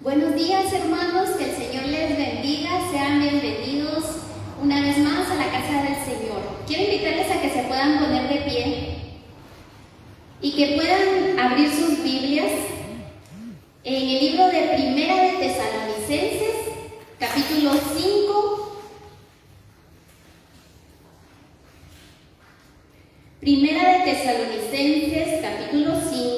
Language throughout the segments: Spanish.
Buenos días, hermanos, que el Señor les bendiga. Sean bienvenidos una vez más a la casa del Señor. Quiero invitarles a que se puedan poner de pie y que puedan abrir sus Biblias en el libro de Primera de Tesalonicenses, capítulo 5. Primera de Tesalonicenses, capítulo 5.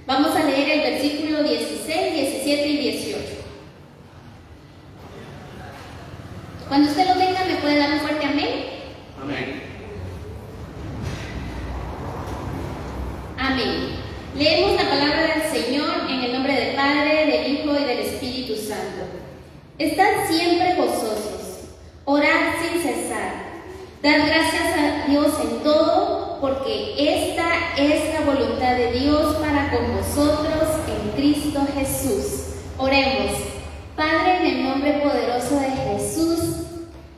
Vamos a leer el versículo 16, 17 y 18. Cuando usted lo tenga, ¿me puede dar un fuerte amén? Amén. Amén. Leemos la palabra del Señor en el nombre del Padre, del Hijo y del Espíritu Santo. Estad siempre gozosos, orad sin cesar, dad gracias a Dios en todo, porque esta es la voluntad de Dios para con vosotros en Cristo Jesús. Oremos. Padre, en el nombre poderoso de Jesús,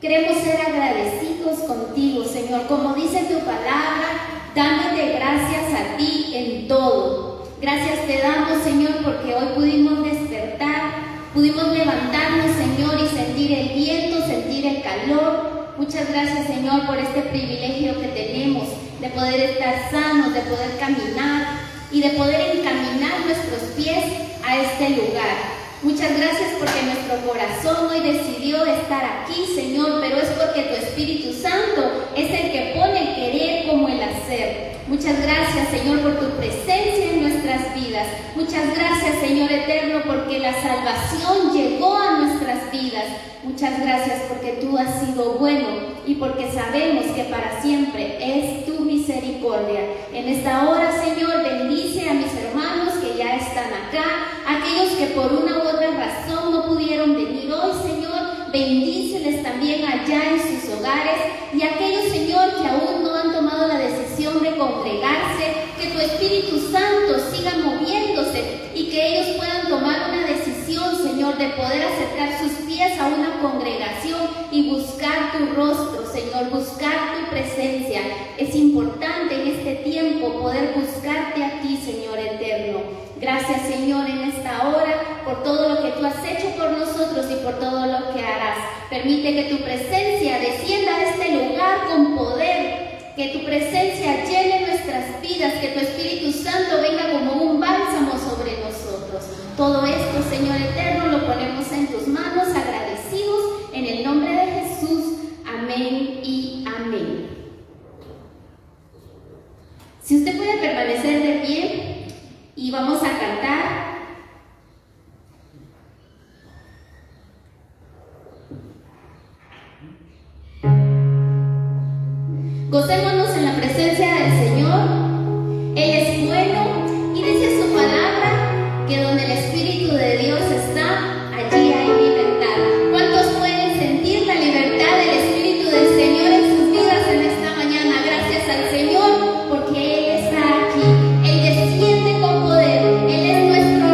queremos ser agradecidos contigo, Señor. Como dice tu palabra, dándote gracias a ti en todo. Gracias te damos, Señor, porque hoy pudimos despertar, pudimos levantarnos, Señor, y sentir el viento, sentir el calor. Muchas gracias, Señor, por este privilegio que tenemos de poder estar sanos, de poder caminar y de poder encaminar nuestros pies a este lugar. Muchas gracias porque nuestro corazón hoy decidió estar aquí, Señor, pero es porque tu Espíritu Santo es el que pone el querer como el hacer. Muchas gracias, Señor, por tu presencia en nuestras vidas. Muchas gracias, Señor eterno, porque la salvación llegó a nuestras vidas. Muchas gracias porque tú has sido bueno y porque sabemos que para siempre es tu misericordia. En esta hora, Señor, bendice a mis hermanos que ya están acá, aquellos que por una u otra razón no pudieron venir hoy, Señor, bendíceles también allá en sus hogares, y aquellos, Señor, que aún no han tomado la decisión de congregarse, que tu Espíritu Santo siga moviéndose y que ellos puedan tomar una decisión, Señor, de poder acercar sus pies a una congregación y buscar tu rostro, Señor, buscar tu presencia. Es importante en este tiempo poder buscarte a ti, Señor eterno. Gracias, Señor, en esta hora por todo lo que tú has hecho por nosotros y por todo lo que harás. Permite que tu presencia descienda a este lugar con poder, que tu presencia llene nuestras vidas, que tu Espíritu Santo venga como un bálsamo sobre nosotros. Todo esto, Señor eterno, lo ponemos en tus manos, agradecidos en el nombre de Jesús. Amén y amén. Si usted puede permanecer de pie y vamos a cantar. Gocémonos en la presencia del Señor. Él es bueno y dice su palabra que donde el Espíritu de Dios está, allí hay libertad. ¿Cuántos pueden sentir la libertad del Espíritu del Señor en sus vidas en esta mañana? Gracias al Señor porque Él está aquí. Él desciende con poder. Él es nuestro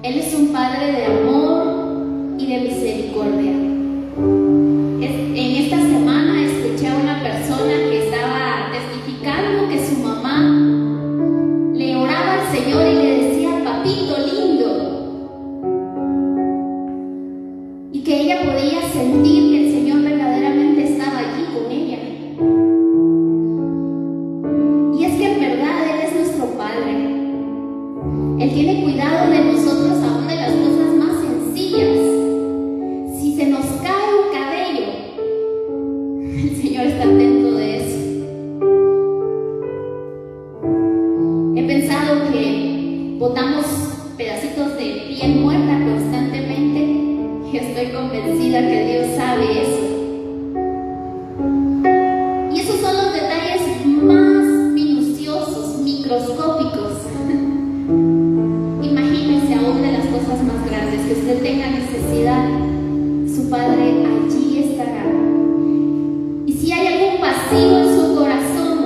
Él es un Padre de amor y de misericordia. En esta semana escuché a una persona que estaba testificando que su mamá le oraba al Señor y le decía, papito lindo, y que ella podía sentir que el Señor verdaderamente estaba allí con ella. Y es que en verdad Él es nuestro Padre. Él tiene cuidado de nosotros aún de las cosas más sencillas. Si se nos cae un cabello, el Señor está atento de eso. He pensado que botamos pedacitos de piel muerta constantemente y estoy convencida que Dios sabe eso. Y esos son los detalles más minuciosos, microscópicos. Imagínense aún de las cosas más grandes que usted tenga necesidad, su Padre allí estará. Y si hay algún vacío en su corazón,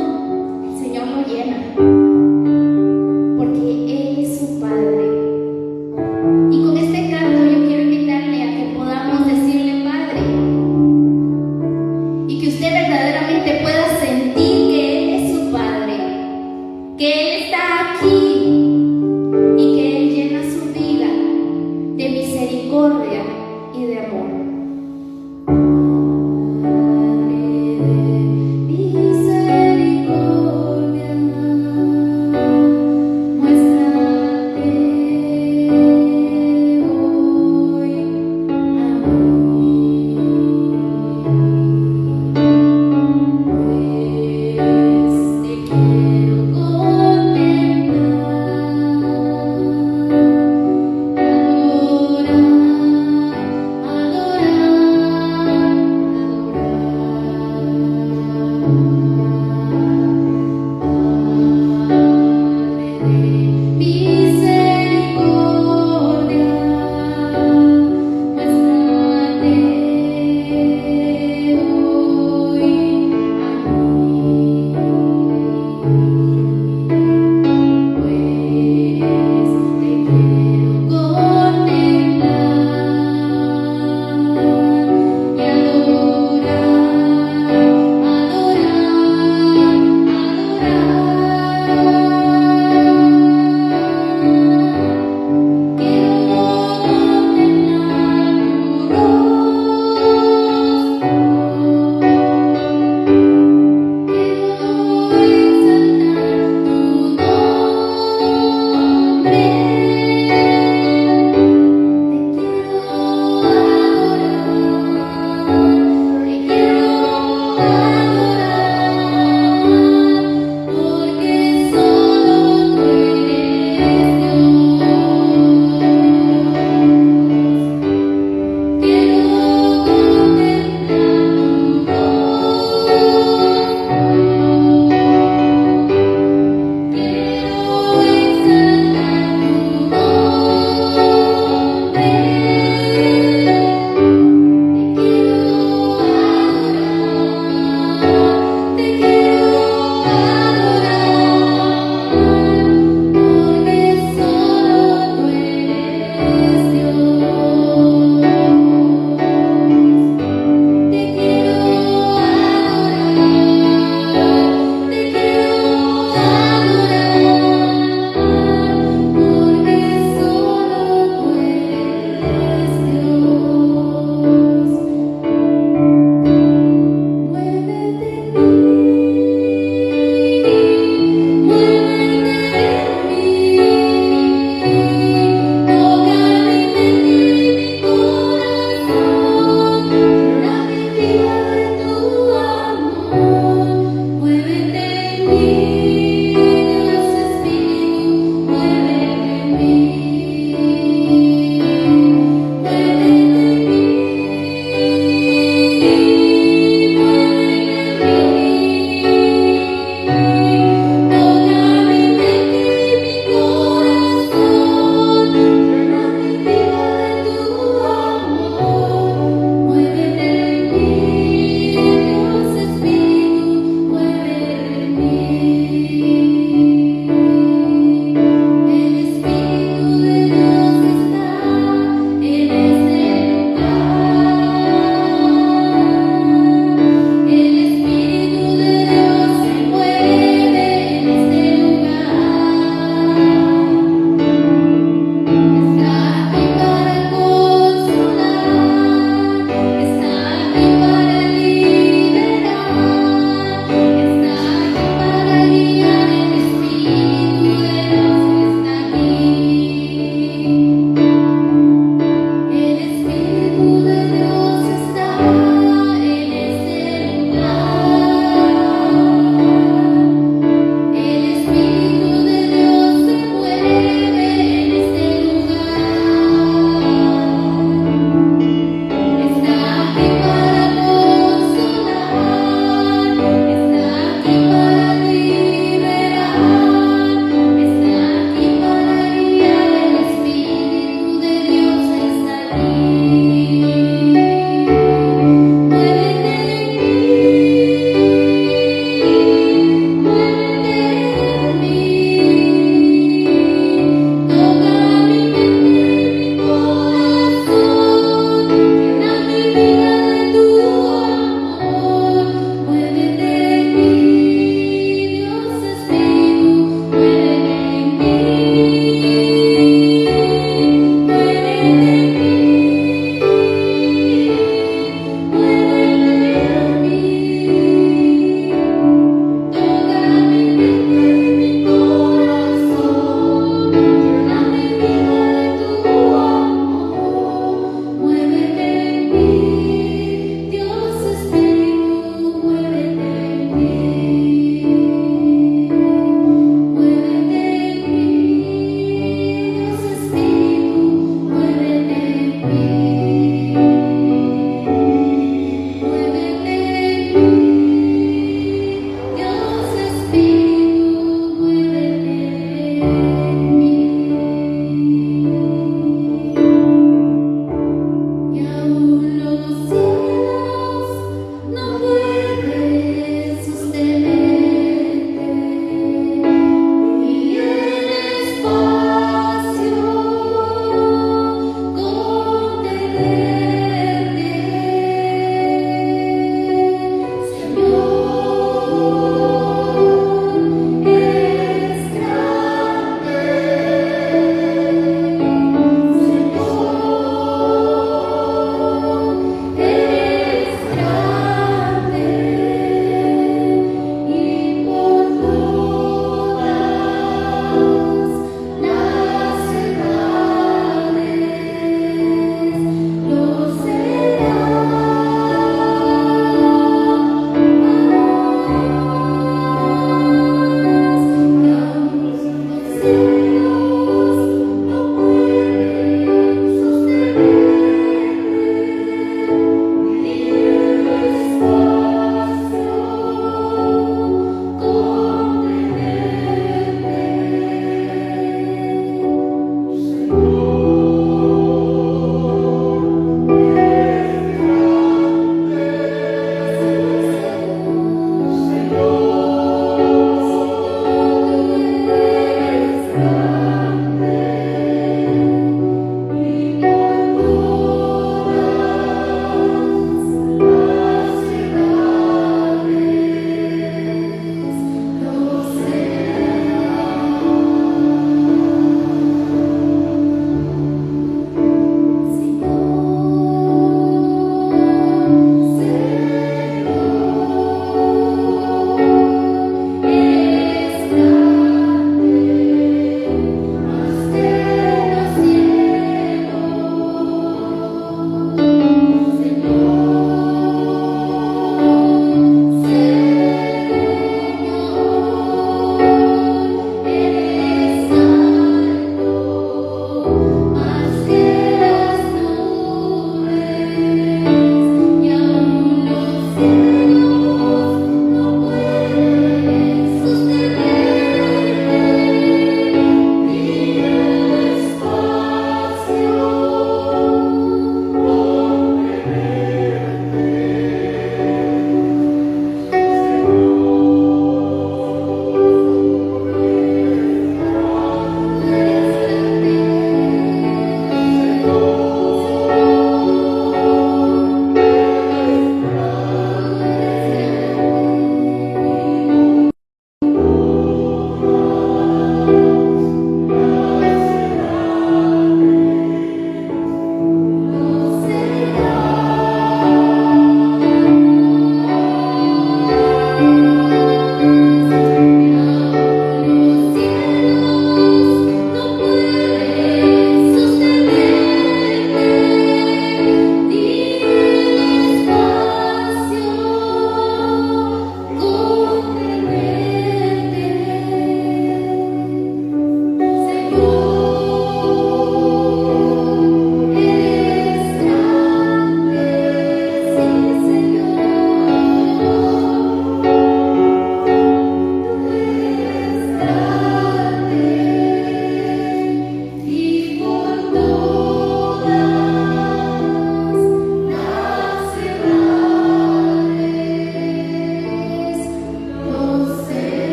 el Señor lo llena, porque Él es su Padre. Y con este canto yo quiero invitarle a que podamos decirle Padre, y que usted verdaderamente pueda sentir que Él es su Padre, que Él está aquí y que Él llena su vida de misericordia y de amor. Te quiero con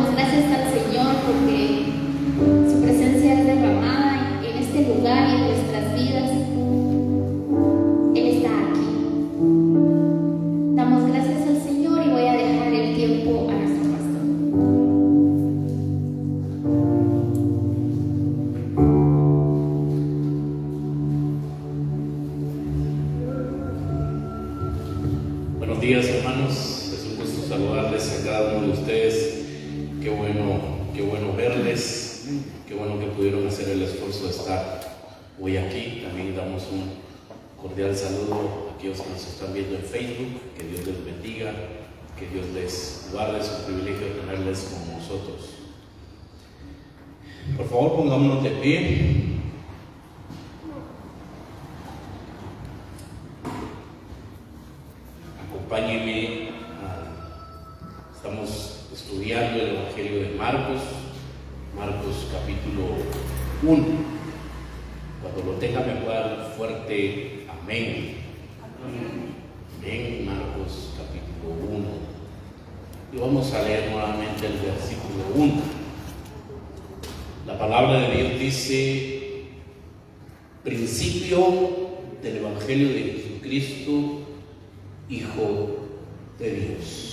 Damos gracias al Señor porque su presencia es derramada en este lugar y en nuestras vidas. Él está aquí. Damos gracias al Señor y voy a dejar el tiempo a nuestro pastor. Buenos días, hermanos. Es un gusto saludarles a cada uno de ustedes. Qué bueno verles. Qué bueno que pudieron hacer el esfuerzo de estar hoy aquí. También damos un cordial saludo a aquellos que nos están viendo en Facebook. Que Dios les bendiga, que Dios les guarde. Es un privilegio tenerles con nosotros. Por favor, pongámonos de pie. Acompáñenme. Estamos estudiando el Evangelio de Marcos capítulo 1. Cuando lo tenga me pueda dar un fuerte amén. Amén. Marcos capítulo 1. Y vamos a leer nuevamente el versículo 1. La palabra de Dios dice: principio del Evangelio de Jesucristo, Hijo de Dios.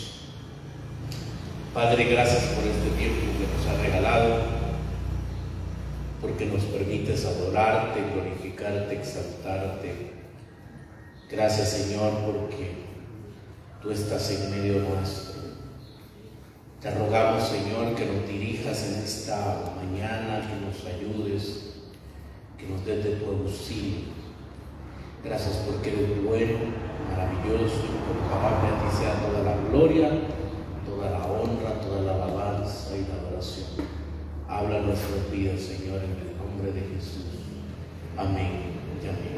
Padre, gracias por este tiempo que nos has regalado, porque nos permites adorarte, glorificarte, exaltarte. Gracias, Señor, porque tú estás en medio nuestro. Te rogamos, Señor, que nos dirijas en esta mañana, que nos ayudes, que nos des de tu auxilio. Gracias porque eres bueno, maravilloso, incomparable. A ti sea toda la gloria, toda la honra, toda la alabanza y la adoración. Habla nuestras vidas, Señor, en el nombre de Jesús. Amén y amén.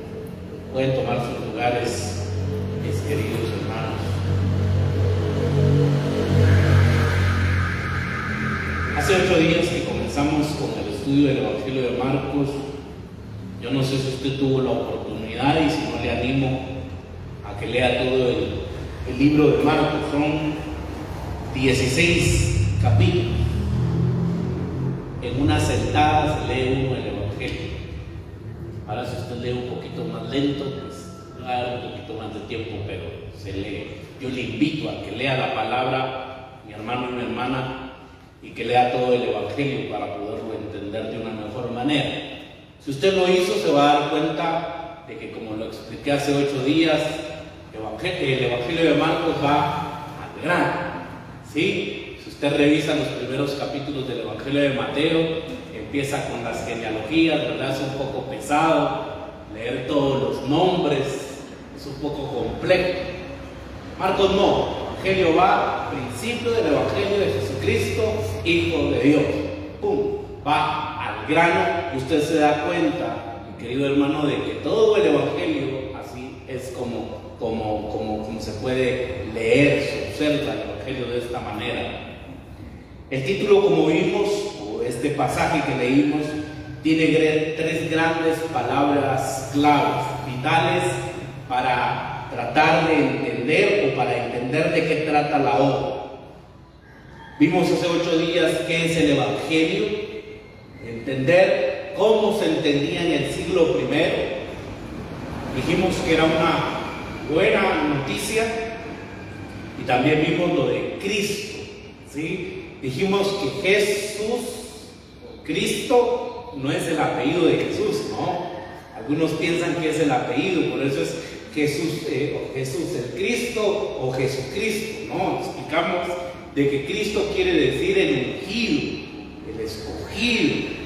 Pueden tomar sus lugares, mis queridos hermanos. Hace 8 días que comenzamos con el estudio del Evangelio de Marcos. Yo no sé si usted tuvo la oportunidad, y si no, le animo a que lea todo el libro de Marcos. Son 16 capítulos. En una sentada se lee uno el Evangelio. Ahora, si usted lee un poquito más lento, pues va a dar un poquito más de tiempo, pero se lee. Yo le invito a que lea la palabra, mi hermano y mi hermana, y que lea todo el Evangelio para poderlo entender de una mejor manera. Si usted lo hizo, se va a dar cuenta de que, como lo expliqué hace 8 días, el Evangelio de Marcos va al grano, ¿sí? Si usted revisa los primeros capítulos del Evangelio de Mateo, empieza con las genealogías, ¿verdad? Es un poco pesado leer todos los nombres, es un poco complejo. Marcos no, el Evangelio va al principio del Evangelio de Jesucristo, Hijo de Dios. ¡Pum! Va al grano, y usted se da cuenta, mi querido hermano, de que todo el Evangelio así es como se puede leer, se observa el Evangelio de esta manera. El título, como vimos, o este pasaje que leímos, tiene 3 grandes palabras claves, vitales para tratar de entender, o para entender de qué trata la obra. Vimos hace 8 días qué es el Evangelio, entender cómo se entendía en el siglo I. Dijimos que era una buena noticia, y también vimos lo de Cristo, ¿sí? Dijimos que Jesús, Cristo, no es el apellido de Jesús, ¿no? Algunos piensan que es el apellido, por eso es Jesús, Jesús el Cristo o Jesucristo, ¿no? Explicamos de que Cristo quiere decir el ungido, el escogido.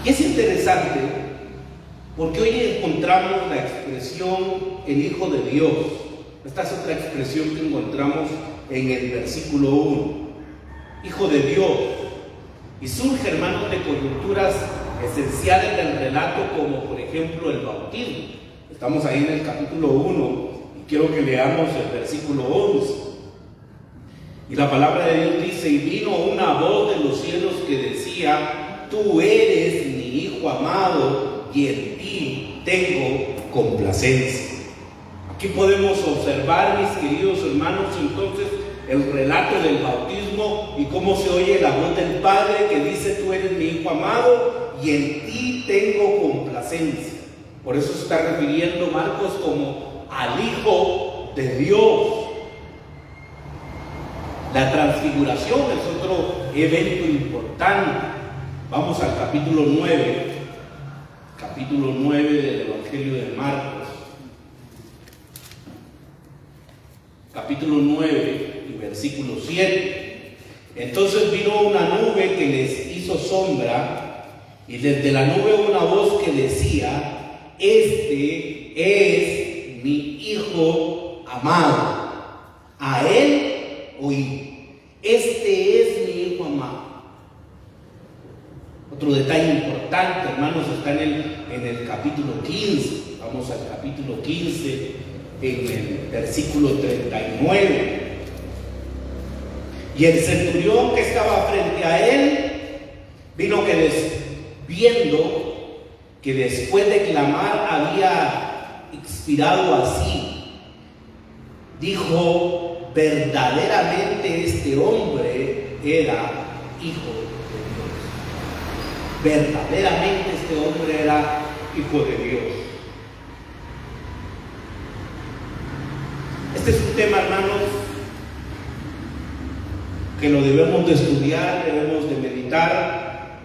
Y es interesante porque hoy encontramos la expresión el Hijo de Dios. Esta es otra expresión que encontramos en el versículo 1. Hijo de Dios. Y surge, hermanos, de coyunturas esenciales del relato, como por ejemplo el bautismo. Estamos ahí en el capítulo 1 y quiero que leamos el versículo 11. Y la palabra de Dios dice: y vino una voz de los cielos que decía: tú eres mi Hijo amado, y en ti tengo complacencia. Aquí podemos observar, mis queridos hermanos, entonces el relato del bautismo y cómo se oye la voz del Padre que dice: tú eres mi Hijo amado y en ti tengo complacencia. Por eso se está refiriendo Marcos como al Hijo de Dios. La transfiguración es otro evento importante. Vamos al capítulo 9 del Evangelio de Marcos. Capítulo 9 y versículo 7. Entonces vino una nube que les hizo sombra, y desde la nube una voz que decía: este es mi Hijo amado, a él oíd. Este es mi Hijo amado. Otro detalle importante, hermanos, está en el capítulo 15. Vamos al capítulo 15, en el versículo 39. Y el centurión que estaba frente a él vino viendo que después de clamar había expirado así, dijo: verdaderamente este hombre era Hijo de Dios. Verdaderamente este hombre era Hijo de Dios. Este es un tema, hermanos, que lo debemos de estudiar, debemos de meditar,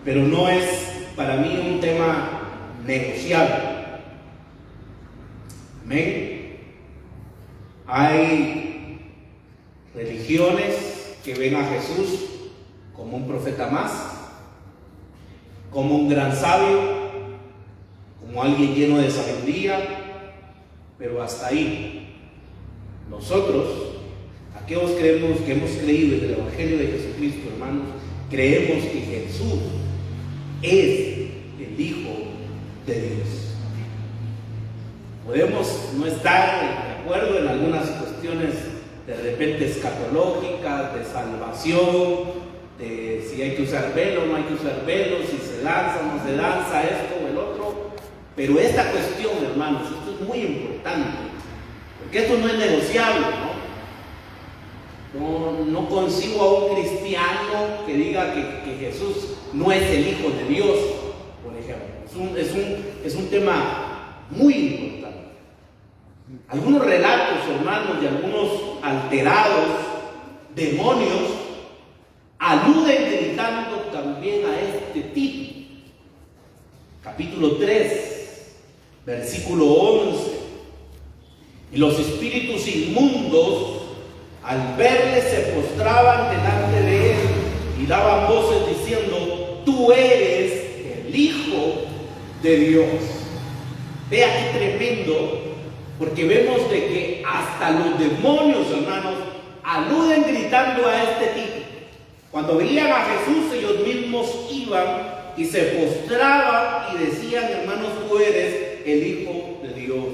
pero no es para mí un tema negociable. Amén. Hay religiones que ven a Jesús como un profeta más, como un gran sabio, como alguien lleno de sabiduría, pero hasta ahí. Nosotros, aquellos que hemos creído en el Evangelio de Jesucristo, hermanos, creemos que Jesús es el Hijo de Dios. Podemos no estar de acuerdo en algunas cuestiones de repente escatológicas, de salvación, de si hay que usar velo o no hay que usar velo, si se lanza o no se lanza, esto o el otro. Pero esta cuestión, hermanos, esto es muy importante, porque esto no es negociable, ¿no? No concibo a un cristiano que diga que Jesús no es el Hijo de Dios, por ejemplo. Es un tema muy importante. Algunos relatos, hermanos, de algunos alterados demonios aluden gritando también a este tipo. Capítulo 3, versículo 11. Y los espíritus inmundos, al verle, se postraban delante de él y daban voces diciendo: tú eres el Hijo de Dios. Vea qué tremendo, porque vemos de que hasta los demonios, hermanos, aluden gritando a este tipo. Cuando veían a Jesús, ellos mismos iban y se postraban y decían: hermanos, tú eres el Hijo de Dios.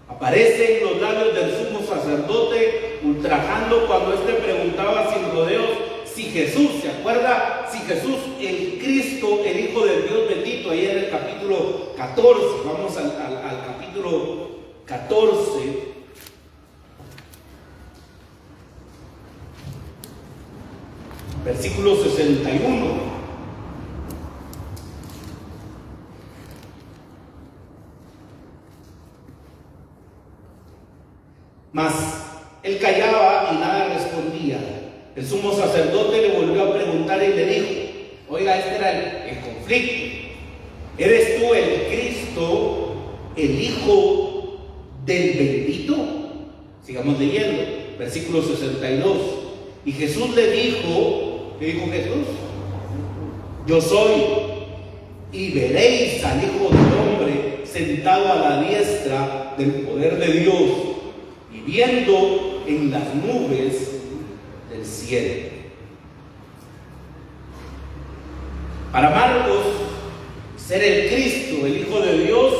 Aparece en los labios del sumo sacerdote, ultrajando cuando éste preguntaba sin rodeos si Jesús, ¿se acuerda? Si Jesús, el Cristo, el Hijo de Dios bendito, ahí en el capítulo 14, vamos al capítulo 14, versículo 61. Mas él callaba y nada respondía. El sumo sacerdote le volvió a preguntar y le dijo: oiga, este era el conflicto. ¿Eres tú el Cristo, el Hijo del bendito? Sigamos leyendo, versículo 62. Y Jesús le dijo, ¿qué dijo Jesús? Yo soy, y veréis al Hijo del Hombre sentado a la diestra del poder de Dios, y viendo en las nubes del cielo. Para Marcos, ser el Cristo, el Hijo de Dios,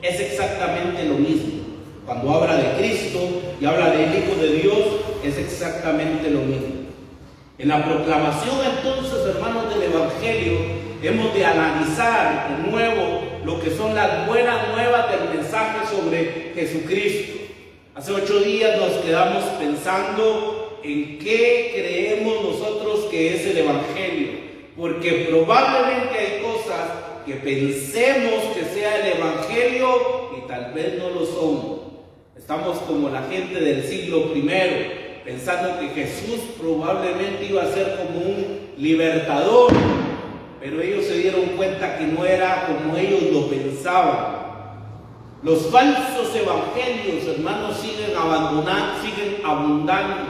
es exactamente lo mismo. Cuando habla de Cristo y habla del Hijo de Dios, es exactamente lo mismo. En la proclamación, entonces, hermanos, del Evangelio, hemos de analizar de nuevo lo que son las buenas nuevas del mensaje sobre Jesucristo. Hace 8 días nos quedamos pensando en qué creemos nosotros que es el Evangelio, porque probablemente hay cosas que pensemos que sea el Evangelio y tal vez no lo son. Estamos como la gente del siglo I, pensando que Jesús probablemente iba a ser como un libertador, pero ellos se dieron cuenta que no era como ellos lo pensaban. Los falsos evangelios, hermanos, siguen abundando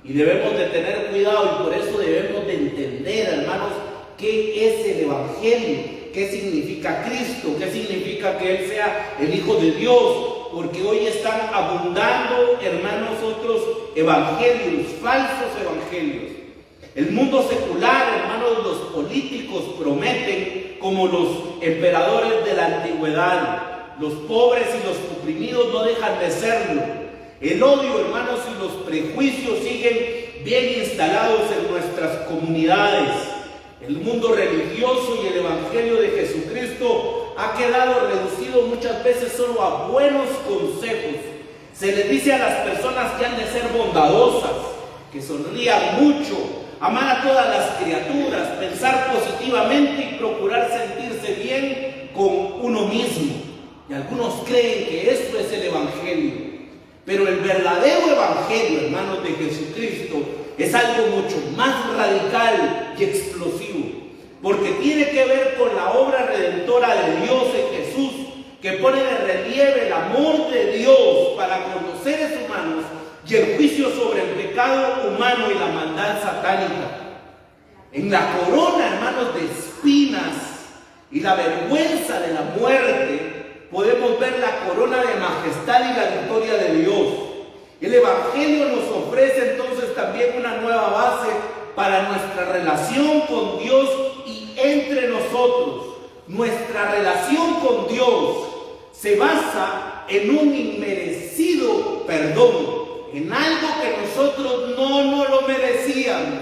y debemos de tener cuidado, y por eso debemos de entender, hermanos, qué es el evangelio, qué significa Cristo, qué significa que Él sea el Hijo de Dios, porque hoy están abundando, hermanos, otros evangelios, falsos evangelios. El mundo secular, hermanos, los políticos prometen como los emperadores de la antigüedad. Los pobres y los oprimidos no dejan de serlo. El odio, hermanos, y los prejuicios siguen bien instalados en nuestras comunidades. El mundo religioso y el Evangelio de Jesucristo ha quedado reducido muchas veces solo a buenos consejos. Se les dice a las personas que han de ser bondadosas, que sonrían mucho, amar a todas las criaturas, pensar positivamente y procurar sentirse bien con uno mismo. Y algunos creen que esto es el Evangelio. Pero el verdadero Evangelio, hermanos, de Jesucristo es algo mucho más radical y explosivo, porque tiene que ver con la obra redentora de Dios en Jesús, que pone de relieve el amor de Dios para con los seres humanos y el juicio sobre el pecado humano y la maldad satánica. En la corona, hermanos, de espinas y la vergüenza de la muerte, podemos ver la corona de majestad y la victoria de Dios. El Evangelio nos ofrece entonces también una nueva base para nuestra relación con Dios y entre nosotros. Nuestra relación con Dios se basa en un inmerecido perdón, en algo que nosotros no lo merecíamos.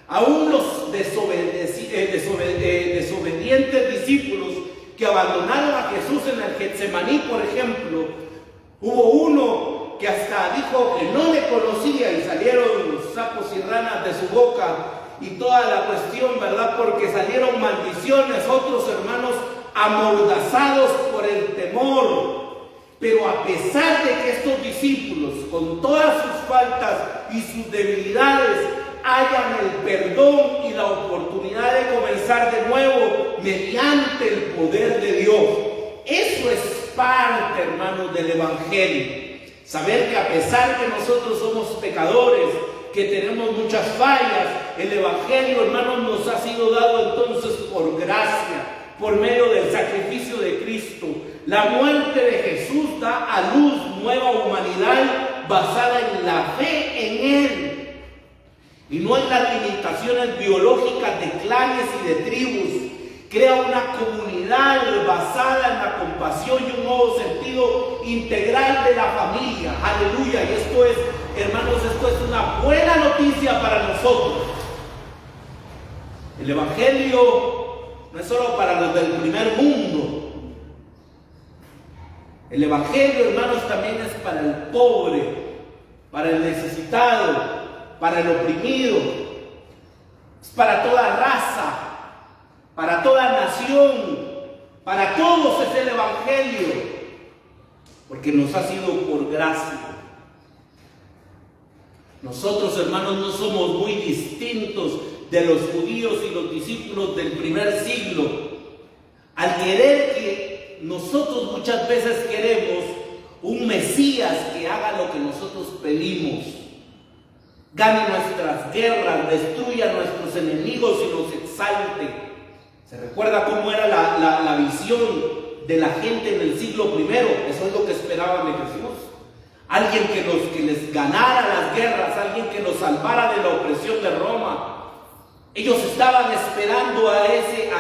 Aún los desobedientes discípulos que abandonaron a Jesús en el Getsemaní, por ejemplo, hubo uno que hasta dijo que no le conocía y salieron sapos y ranas de su boca y toda la cuestión, ¿verdad? Porque salieron maldiciones, otros hermanos amordazados por el temor. Pero a pesar de que estos discípulos, con todas sus faltas y sus debilidades, hayan el perdón y la oportunidad de comenzar de nuevo mediante el poder de Dios. Eso es parte, hermanos, del Evangelio. Saber que a pesar que nosotros somos pecadores, que tenemos muchas fallas, el Evangelio, hermanos, nos ha sido dado entonces por gracia, por medio del sacrificio de Cristo. La muerte de Jesús da a luz nueva humanidad basada en la fe en Él y no en las limitaciones biológicas de clanes y de tribus. Crea una comunidad basada en la compasión y un nuevo sentido integral de la familia. Aleluya. Y esto es, hermanos, esto es una buena noticia para nosotros. El Evangelio no es solo para los del primer mundo. El Evangelio, hermanos, también es para el pobre, para el necesitado, para el oprimido. Es para toda raza, para toda nación, para todos es el Evangelio, porque nos ha sido por gracia. Nosotros, hermanos, no somos muy distintos de los judíos y los discípulos del primer siglo, al querer que nosotros muchas veces queremos un Mesías que haga lo que nosotros pedimos, gane nuestras guerras, destruya a nuestros enemigos y los exalte. ¿Se recuerda cómo era la visión de la gente en el siglo I? Eso es lo que esperaban de Jesús. Alguien que les ganara las guerras, alguien que los salvara de la opresión de Roma. Ellos estaban esperando a ese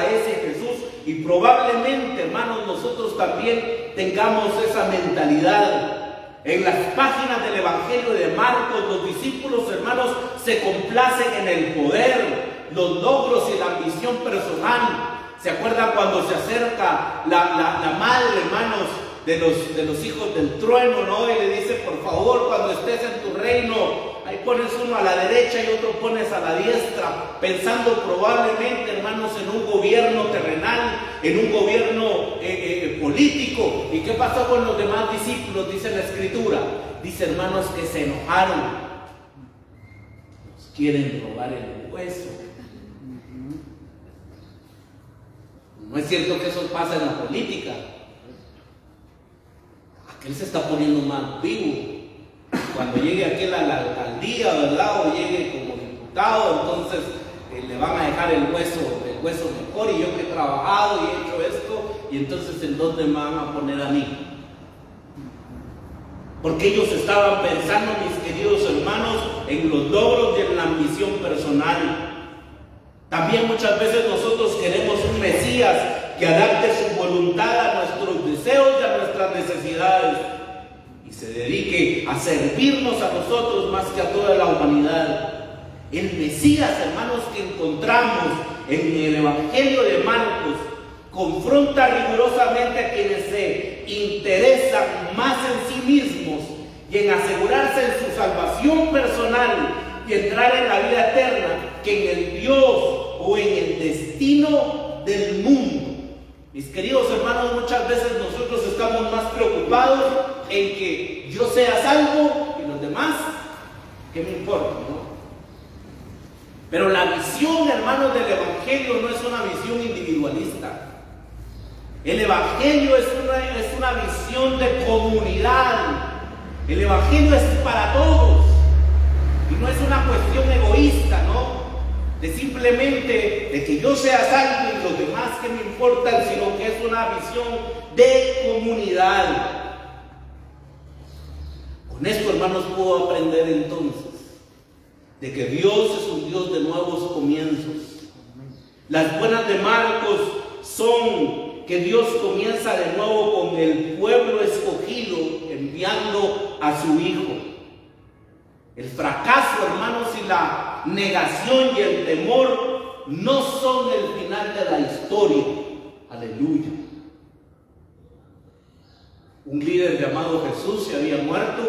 Jesús, y probablemente, hermanos, nosotros también tengamos esa mentalidad. En las páginas del Evangelio de Marcos, los discípulos, hermanos, se complacen en el poder, los logros y la ambición personal. ¿Se acuerdan cuando se acerca la madre, hermanos, de los hijos del trueno, ¿no? Y le dice, por favor, cuando estés en tu reino, ahí pones uno a la derecha y otro pones a la diestra, pensando probablemente, hermanos, en un gobierno terrenal, en un gobierno político. ¿Y qué pasó con los demás discípulos? Dice la Escritura. Dice, hermanos, que se enojaron. Nos quieren robar el hueso. No es cierto que eso pasa en la política. Aquel se está poniendo más vivo. Cuando llegue aquel a la alcaldía, ¿verdad? O llegue como diputado, entonces le van a dejar el hueso mejor. Y yo que he trabajado y he hecho esto, y entonces ¿en dónde me van a poner a mí? Porque ellos estaban pensando, mis queridos hermanos, en los logros y en la ambición personal. También muchas veces nosotros queremos un Mesías que adapte su voluntad a nuestros deseos y a nuestras necesidades y se dedique a servirnos a nosotros más que a toda la humanidad. El Mesías, hermanos, que encontramos en el Evangelio de Marcos confronta rigurosamente a quienes se interesan más en sí mismos y en asegurarse en su salvación personal y entrar en la vida eterna que en el Dios o en el destino del mundo. Mis queridos hermanos, muchas veces nosotros estamos más preocupados en que yo sea salvo y los demás, ¿qué me importa, no? Pero la visión, hermanos, del Evangelio no es una visión individualista. El Evangelio es una visión de comunidad. El Evangelio es para todos. Y no es una cuestión egoísta, ¿no? De simplemente de que yo sea salvo y los demás que me importan, sino que es una visión de comunidad. Con esto, hermanos, puedo aprender entonces de que Dios es un Dios de nuevos comienzos. Las buenas de Marcos son que Dios comienza de nuevo con el pueblo escogido, enviando a su Hijo. El fracaso, hermanos, y la negación y el temor no son el final de la historia. Aleluya. Un líder llamado Jesús se había muerto.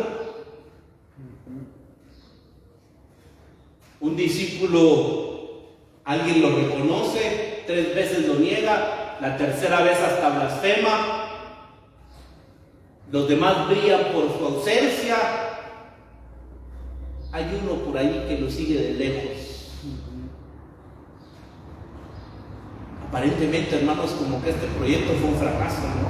Un discípulo, alguien lo reconoce, 3 veces lo niega, la tercera vez hasta blasfema. Los demás brillan por su ausencia. Hay uno por ahí que lo sigue de lejos. Aparentemente, hermanos, como que este proyecto fue un fracaso, ¿no?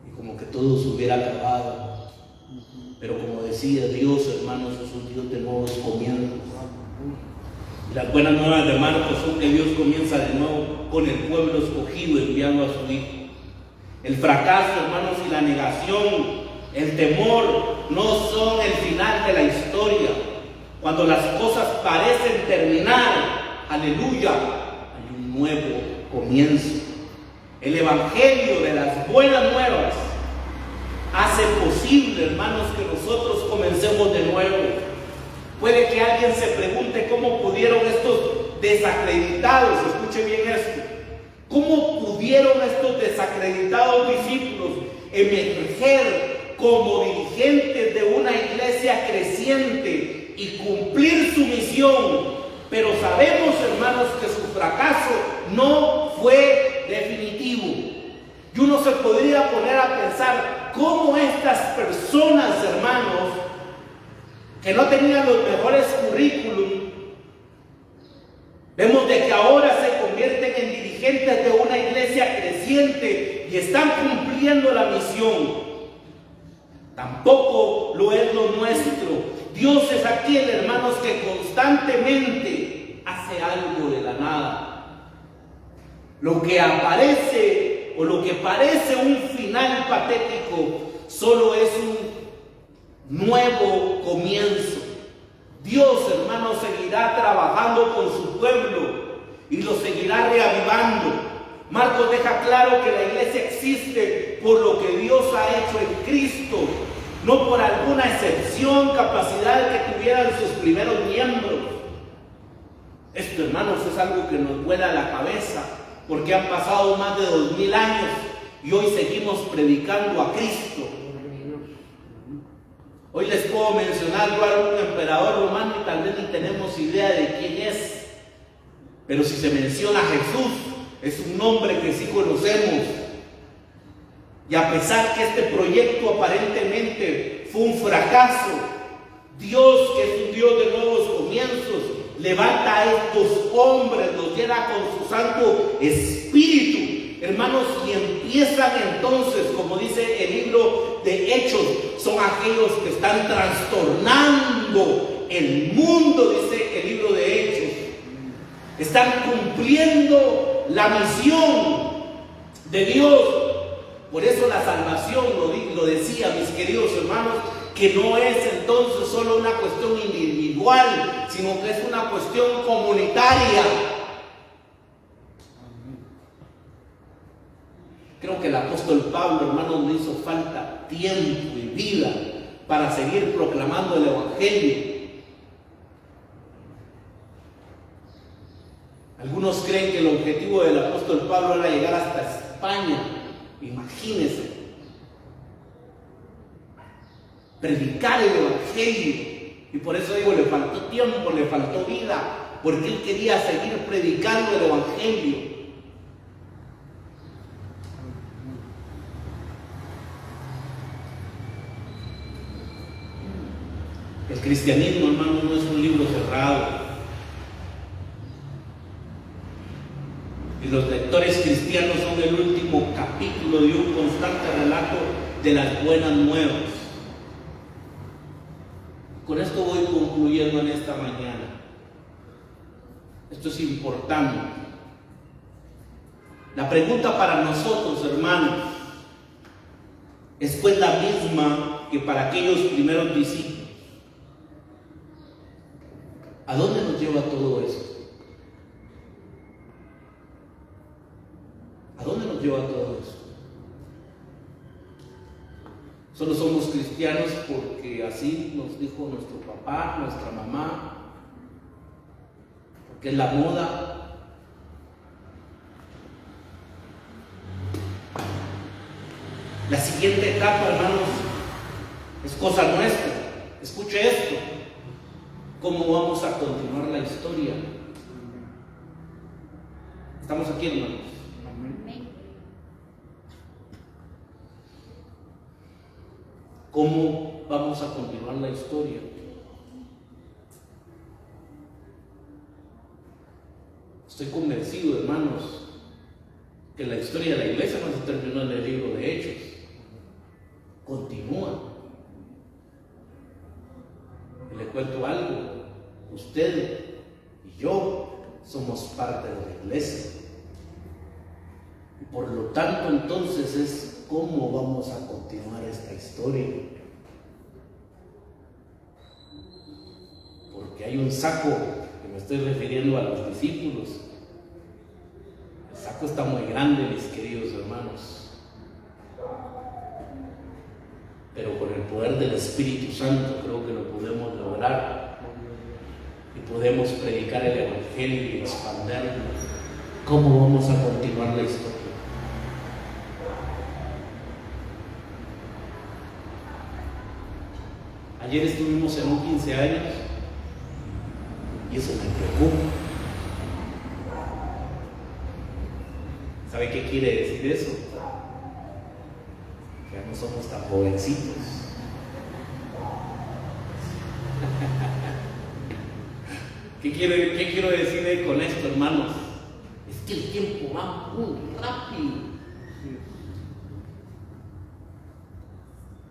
Y como que todo se hubiera acabado. Pero como decía Dios, hermanos, es un Dios de nuevos comienzos. Y las buenas nuevas de Marcos son que Dios comienza de nuevo con el pueblo escogido, enviando a su Hijo. El fracaso, hermanos, y la negación, el temor no son el final de la historia. Cuando las cosas parecen terminar, aleluya, hay un nuevo comienzo. El Evangelio de las buenas nuevas hace posible, hermanos, que nosotros comencemos de nuevo. Puede que alguien se pregunte cómo pudieron estos desacreditados, escuche bien esto, cómo pudieron estos desacreditados discípulos emerger como dirigentes de una iglesia creciente y cumplir su misión. Pero sabemos, hermanos, que su fracaso no fue definitivo. Y uno se podría poner a pensar cómo estas personas, hermanos, que no tenían los mejores currículum, vemos de que ahora se convierten en dirigentes de una iglesia creciente y están cumpliendo la misión. Tampoco lo es lo nuestro. Dios es aquel, hermanos, que constantemente hace algo de la nada. Lo que aparece o lo que parece un final patético solo es un nuevo comienzo. Dios, hermanos, seguirá trabajando con su pueblo y lo seguirá reavivando. Marcos deja claro que la iglesia existe por lo que Dios ha hecho en Cristo, no por alguna excepción, capacidad que tuvieran sus primeros miembros. Esto, hermanos, es algo que nos vuela la cabeza porque han pasado más de 2000 años y hoy seguimos predicando a Cristo. Hoy les puedo mencionar yo a algún emperador romano y tal vez ni tenemos idea de quién es, pero si se menciona a Jesús, es un nombre que sí conocemos. Y a pesar que este proyecto aparentemente fue un fracaso, Dios, que es un Dios de nuevos comienzos, levanta a estos hombres, los llena con su Santo Espíritu, hermanos, y empiezan entonces, como dice el libro de Hechos, son aquellos que están trastornando el mundo, dice el libro de Hechos. Están cumpliendo la misión de Dios. Por eso la salvación, lo decía, mis queridos hermanos, que no es entonces solo una cuestión individual, sino que es una cuestión comunitaria. Creo que el apóstol Pablo, hermanos, le hizo falta tiempo y vida para seguir proclamando el Evangelio. Algunos creen que el objetivo del apóstol Pablo era llegar hasta España. Imagínense, predicar el Evangelio. Y por eso digo, le faltó tiempo, le faltó vida, porque él quería seguir predicando el Evangelio. El cristianismo, hermano, no es un libro cerrado. Y los lectores cristianos son el último capítulo de un constante relato de las buenas nuevas. Con esto voy concluyendo en esta mañana. Esto es importante. La pregunta para nosotros, hermanos, es pues la misma que para aquellos primeros discípulos. ¿A dónde nos lleva todo esto? ¿A dónde nos lleva todo esto? Solo somos cristianos porque así nos dijo nuestro papá, nuestra mamá, porque es la moda. La siguiente etapa, hermanos, es cosa nuestra. Escuche esto. ¿Cómo vamos a continuar la historia? ¿Estamos aquí, hermanos? ¿Cómo vamos a continuar la historia? Estoy convencido, hermanos, que la historia de la iglesia no se terminó en el libro de Hechos. Continúa. Y le cuento algo. Usted y yo somos parte de la iglesia. Y por lo tanto, entonces es cómo vamos a continuar esta historia. Porque hay un saco, que me estoy refiriendo a los discípulos. El saco está muy grande, mis queridos hermanos. Pero con el poder del Espíritu Santo creo que lo podemos lograr. Y podemos predicar el Evangelio y expandirlo. ¿Cómo vamos a continuar la historia? Ayer estuvimos en un 15 años y eso me preocupa. ¿Sabe qué quiere decir eso? Que ya no somos tan jovencitos. ¿Qué quiero decir con esto, hermanos? Es que el tiempo va muy rápido.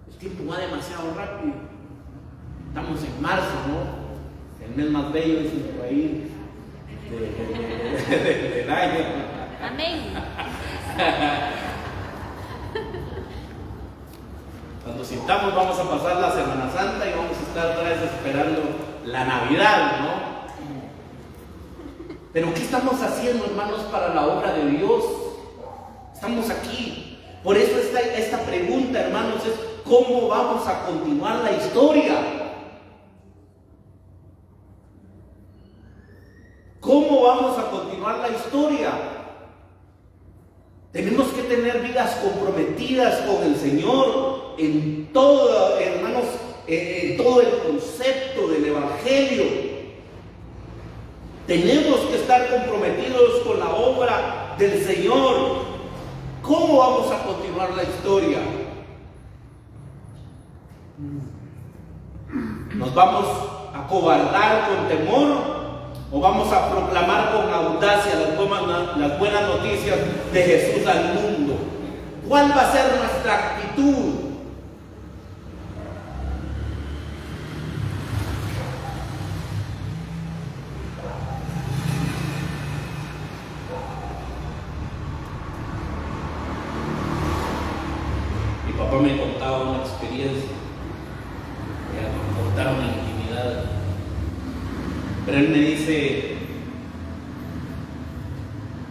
El tiempo va demasiado rápido. Estamos en marzo, ¿no? El mes más bello es el país del año. Amén. Cuando sintamos, vamos a pasar la Semana Santa y vamos a estar otra vez esperando la Navidad, ¿no? Pero ¿qué estamos haciendo, hermanos, para la obra de Dios? Estamos aquí. Por eso esta pregunta, hermanos, es ¿cómo vamos a continuar la historia? ¿Cómo vamos a continuar la historia? Tenemos que tener vidas comprometidas con el Señor en todo, hermanos, en todo el concepto del Evangelio. Tenemos que estar comprometidos con la obra del Señor. ¿Cómo vamos a continuar la historia? ¿Nos vamos a cobardar con temor o vamos a proclamar con audacia las buenas noticias de Jesús al mundo? ¿Cuál va a ser nuestra actitud? Mi papá me contaba una experiencia, me contaron en intimidad, pero él me dice,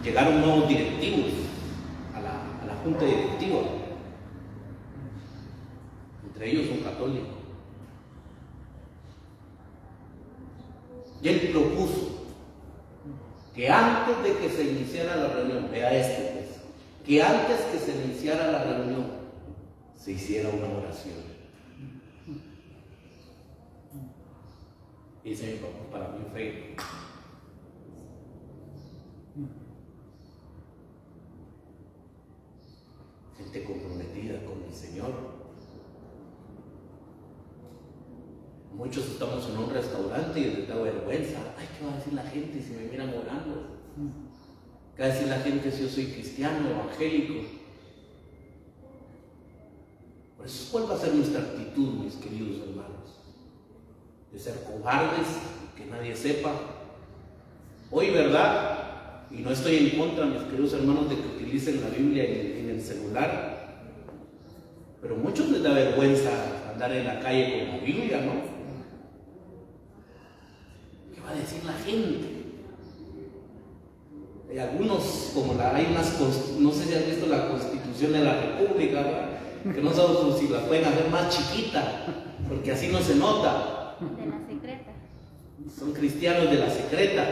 llegaron nuevos directivos a la junta directiva, entre ellos un católico, y él propuso que antes de que se iniciara la reunión, vea que antes que se iniciara la reunión se hiciera una oración. Y dice mi papá, para mí fue gente comprometida con el Señor. Muchos estamos en un restaurante y les da vergüenza. Ay, ¿qué va a decir la gente si me miran orando? ¿Qué va a decir la gente si yo soy cristiano, evangélico? Por eso, ¿cuál va a ser nuestra actitud, mis queridos hermanos? ¿De ser cobardes, que nadie sepa? Hoy, ¿verdad? Y no estoy en contra, mis queridos hermanos, de que utilicen la Biblia en el celular, pero a muchos les da vergüenza andar en la calle con la Biblia, ¿no? ¿Qué va a decir la gente? Hay algunos, como hay unas, no sé si han visto la Constitución de la República, ¿verdad? Que no sabemos si la pueden hacer más chiquita, porque así no se nota. De la secreta. Son cristianos de la secreta.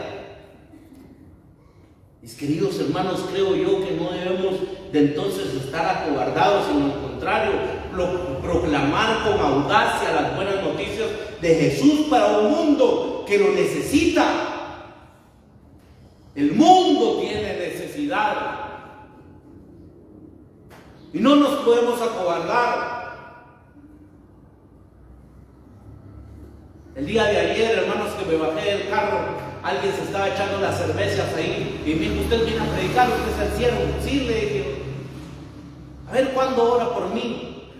Mis queridos hermanos, creo yo que no debemos de entonces estar acobardados, sino al contrario, proclamar con audacia las buenas noticias de Jesús para un mundo que lo necesita. El mundo tiene necesidad. Y no nos podemos acobardar. El día de ayer, hermanos, que me bajé del carro, alguien se estaba echando las cervezas ahí y me dijo, usted viene a predicar, usted es el siervo. Sí, le dije, a ver cuándo ora por mí.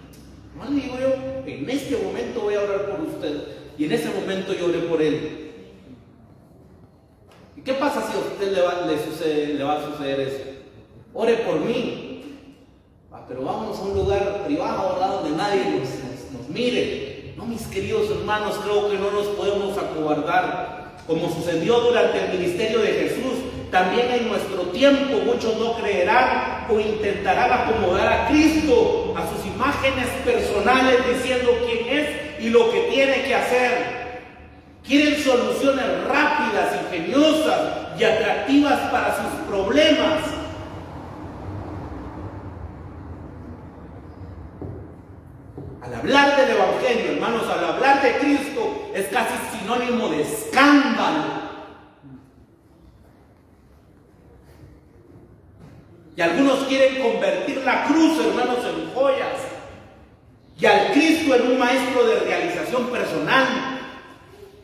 No le digo yo, en este momento voy a orar por usted. Y en ese momento yo oré por él. ¿Y qué pasa si a usted le va a suceder eso? Ore por mí. Pero vamos a un lugar privado, ¿verdad? Donde nadie nos mire. No, mis queridos hermanos, creo que no nos podemos acobardar. Como sucedió durante el ministerio de Jesús, también en nuestro tiempo muchos no creerán o intentarán acomodar a Cristo a sus imágenes personales diciendo quién es y lo que tiene que hacer. Quieren soluciones rápidas, ingeniosas y atractivas para sus problemas. Al hablar del Evangelio, hermanos, al hablar de Cristo, es casi sinónimo de escándalo. Y algunos quieren convertir la cruz, hermanos, en joyas. Y al Cristo en un maestro de realización personal.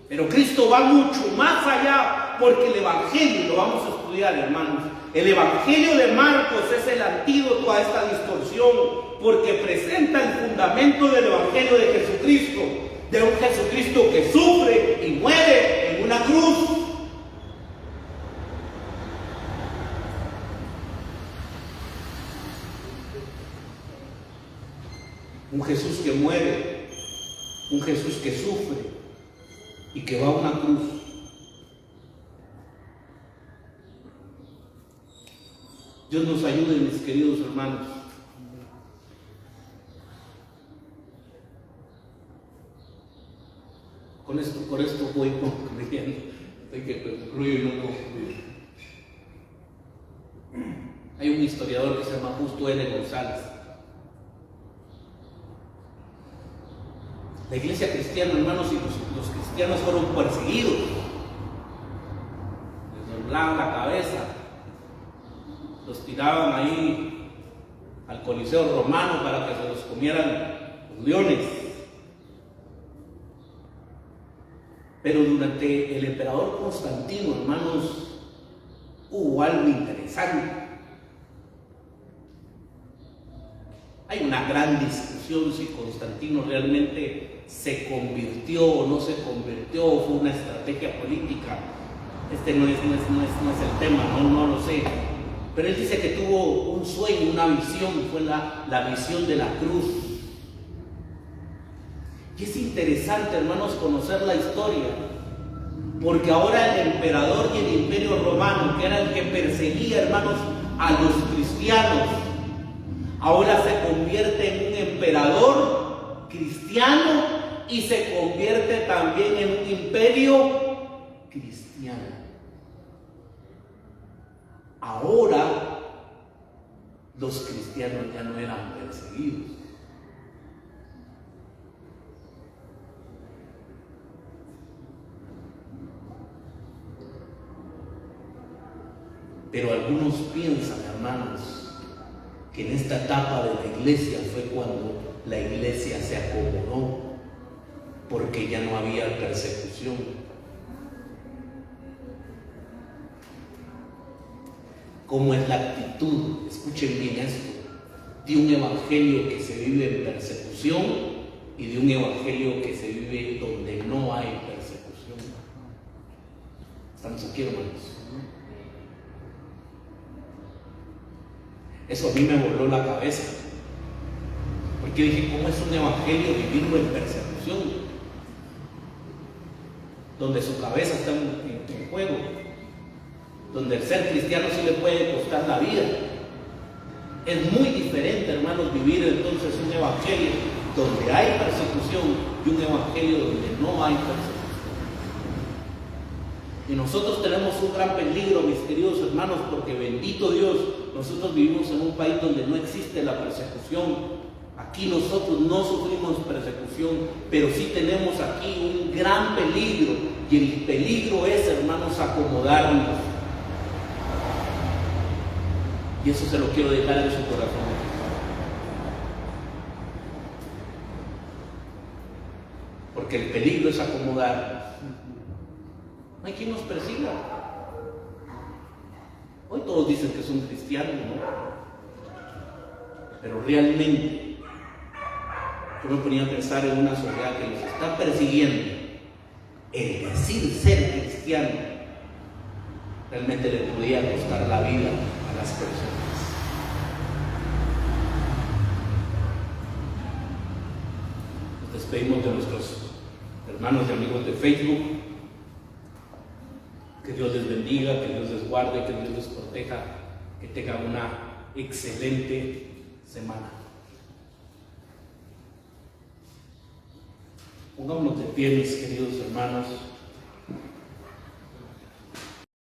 Pero Cristo va mucho más allá, porque el Evangelio, lo vamos a estudiar, hermanos. El Evangelio de Marcos es el antídoto a esta distorsión, porque presenta el fundamento del Evangelio de Jesucristo, de un Jesucristo que sufre y muere en una cruz. Un Jesús que muere, un Jesús que sufre y que va a una cruz. Dios nos ayude, mis queridos hermanos. Con esto voy concluyendo. Hay que concluir y no concluir. Hay un historiador que se llama Justo N. González. La iglesia cristiana, hermanos, y los cristianos fueron perseguidos. Les doblaban la cabeza, los tiraban ahí al Coliseo romano para que se los comieran los leones. Pero durante el emperador Constantino, hermanos, hubo algo interesante. Hay una gran discusión si Constantino realmente se convirtió o no se convirtió, o fue una estrategia política. Este no es el tema, no lo sé. Pero él dice que tuvo un sueño, una visión, fue la visión de la cruz. Y es interesante, hermanos, conocer la historia, porque ahora el emperador y el imperio romano, que era el que perseguía, hermanos, a los cristianos, ahora se convierte en un emperador cristiano y se convierte también en un imperio cristiano. Ahora los cristianos ya no eran perseguidos. Pero algunos piensan, hermanos, que en esta etapa de la iglesia fue cuando la iglesia se acomodó, porque ya no había persecución. ¿Cómo es la actitud? Escuchen bien esto, de un evangelio que se vive en persecución y de un evangelio que se vive donde no hay persecución. ¿Estamos aquí, hermanos? Eso a mí me voló la cabeza, porque dije, ¿cómo es un evangelio vivirlo en persecución? Donde su cabeza está en juego, donde el ser cristiano sí le puede costar la vida. Es muy diferente, hermanos, vivir entonces un evangelio donde hay persecución y un evangelio donde no hay persecución. Y nosotros tenemos un gran peligro, mis queridos hermanos, porque bendito Dios, nosotros vivimos en un país donde no existe la persecución. Aquí nosotros no sufrimos persecución, pero sí tenemos aquí un gran peligro, y el peligro es, hermanos, acomodarnos. Y eso se lo quiero dejar en su corazón. Porque el peligro es acomodarnos. No hay quien nos persiga. Hoy todos dicen que son cristianos, ¿no? Pero realmente, yo me ponía a pensar en una sociedad que nos está persiguiendo. El decir ser cristiano realmente le podía costar la vida a las personas. Nos despedimos de nuestros hermanos y amigos de Facebook. Que Dios les bendiga, que Dios les guarde, que Dios les proteja, que tengan una excelente semana. Pongámonos de pie, mis queridos hermanos.